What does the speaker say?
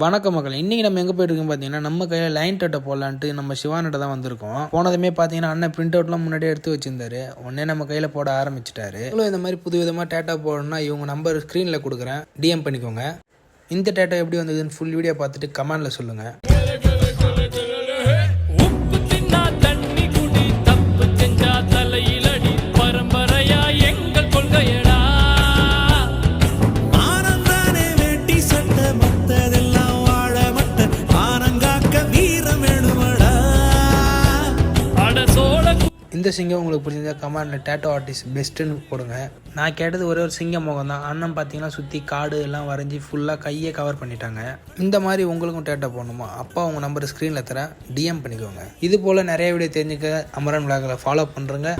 வணக்கம் மக்கள், இன்றைக்கி நம்ம எங்கே போயிட்டுருக்கோம் பார்த்தீங்கன்னா, நம்ம கையில் லைன் டேட்டை போடலான்ட்டு நம்ம சிவானிட்ட தான் வந்திருக்கோம். போனதுமே பார்த்தீங்கன்னா அண்ணன் பிரிண்ட் அவுட்லாம் முன்னாடியே எடுத்து வச்சிருந்தாரு. உடனே நம்ம கையில் போட ஆரம்பிச்சிட்டாரு. இந்த மாதிரி புது விதமாக டேட்டா போடணும்னா இவங்க நம்பர் ஸ்க்ரீனில் கொடுக்குறேன், டிஎம் பண்ணிக்கோங்க. இந்த டேட்டா எப்படி வந்ததுன்னு ஃபுல் வீடியோ பார்த்துட்டு கமெண்டில் சொல்லுங்கள். இந்த சிங்கம் உங்களுக்கு பிடிச்சிருந்தா கமெண்டில் டேட்டோ ஆர்டிஸ்ட் பெஸ்ட்டுன்னு போடுங்க. நான் கேட்டது ஒரே ஒரு சிங்கம் முகம் தான். அண்ணன் பார்த்தீங்கன்னா சுற்றி காடு எல்லாம் வரைஞ்சி ஃபுல்லாக கையை கவர் பண்ணிட்டாங்க. இந்த மாதிரி உங்களுக்கும் டேட்டா போடணுமா? அப்பா உங்கள் நம்பர் ஸ்க்ரீனில் தரேன், டிஎம் பண்ணிக்கோங்க. இது போல் நிறைய வீடியோ தெரிஞ்சுக்க அமரன் விளாகில் ஃபாலோ பண்ணுறேங்க.